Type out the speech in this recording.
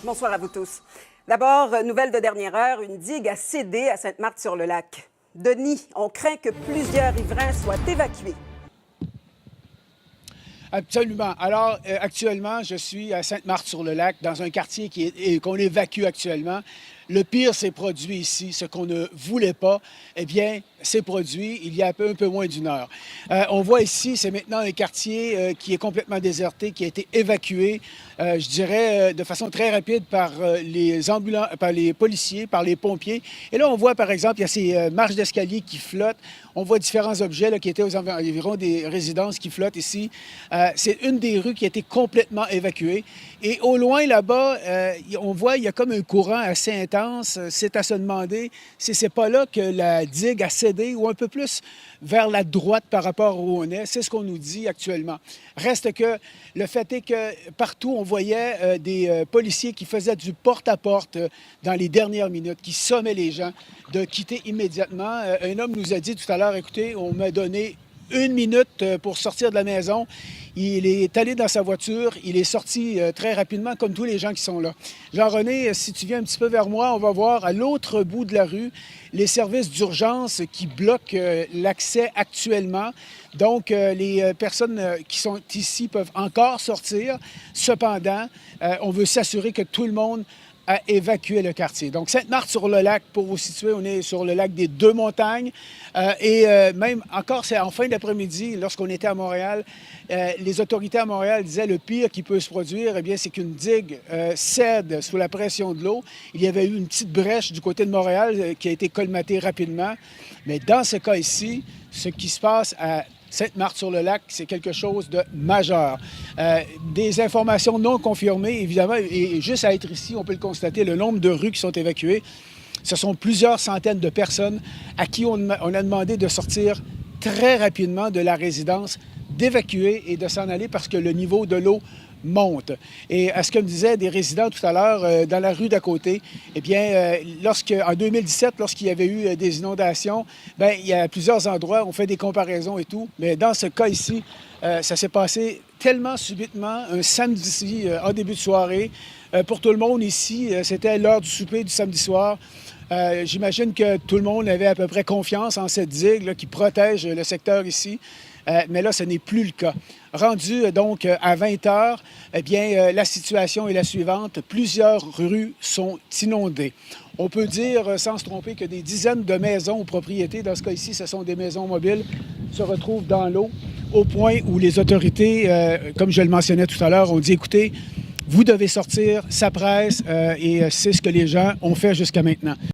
Bonsoir à vous tous. D'abord, nouvelle de dernière heure, une digue a cédé à Sainte-Marthe-sur-le-Lac. Denis, on craint que plusieurs riverains soient évacués. Absolument. Alors, actuellement, je suis à Sainte-Marthe-sur-le-Lac, dans un quartier qu'on évacue actuellement. Le pire s'est produit ici. Ce qu'on ne voulait pas, eh bien, s'est produit il y a un peu moins d'une heure. On voit ici, c'est maintenant un quartier qui est complètement déserté, qui a été évacué, je dirais, de façon très rapide par par les policiers, par les pompiers. Et là, on voit, par exemple, il y a ces marches d'escalier qui flottent. On voit différents objets là, qui étaient aux environs des résidences qui flottent ici. C'est une des rues qui a été complètement évacuée. Et au loin, là-bas, on voit, il y a comme un courant assez intense. C'est à se demander si c'est pas là que la digue a cédé ou un peu plus vers la droite par rapport où on est. C'est ce qu'on nous dit actuellement. Reste que le fait est que partout, on voyait des policiers qui faisaient du porte-à-porte dans les dernières minutes, qui sommaient les gens de quitter immédiatement. Un homme nous a dit tout à l'heure, écoutez, on m'a donné 1 minute pour sortir de la maison. Il est allé dans sa voiture, il est sorti très rapidement, comme tous les gens qui sont là. Jean-René, si tu viens un petit peu vers moi, on va voir à l'autre bout de la rue les services d'urgence qui bloquent l'accès actuellement. Donc, les personnes qui sont ici peuvent encore sortir. Cependant, on veut s'assurer que tout le monde a évacué le quartier. Donc, Sainte-Marthe-sur-le-Lac, pour vous situer, on est sur le lac des Deux-Montagnes. Même encore, c'est en fin d'après-midi, lorsqu'on était à Montréal, les autorités à Montréal disaient le pire qui peut se produire, eh bien, c'est qu'une digue cède sous la pression de l'eau. Il y avait eu une petite brèche du côté de Montréal qui a été colmatée rapidement. Mais dans ce cas ici, ce qui se passe à Sainte-Marthe-sur-le-Lac, c'est quelque chose de majeur. Des informations non confirmées, évidemment, et juste à être ici, on peut le constater, le nombre de rues qui sont évacuées, ce sont plusieurs centaines de personnes à qui on a demandé de sortir très rapidement de la résidence, d'évacuer et de s'en aller parce que le niveau de l'eau monte. Et à ce que me disaient des résidents tout à l'heure dans la rue d'à côté, eh bien, en 2017, lorsqu'il y avait eu des inondations, bien, il y a plusieurs endroits, on fait des comparaisons et tout, mais dans ce cas ici, ça s'est passé tellement subitement, un samedi en début de soirée. Pour tout le monde ici, c'était l'heure du souper du samedi soir. J'imagine que tout le monde avait à peu près confiance en cette digue là, qui protège le secteur ici. Mais là, ce n'est plus le cas. Rendu donc à 20 heures, eh bien, la situation est la suivante. Plusieurs rues sont inondées. On peut dire, sans se tromper, que des dizaines de maisons ou propriétés, dans ce cas ici, ce sont des maisons mobiles, se retrouvent dans l'eau, au point où les autorités, comme je le mentionnais tout à l'heure, ont dit, écoutez, vous devez sortir, ça presse, et c'est ce que les gens ont fait jusqu'à maintenant.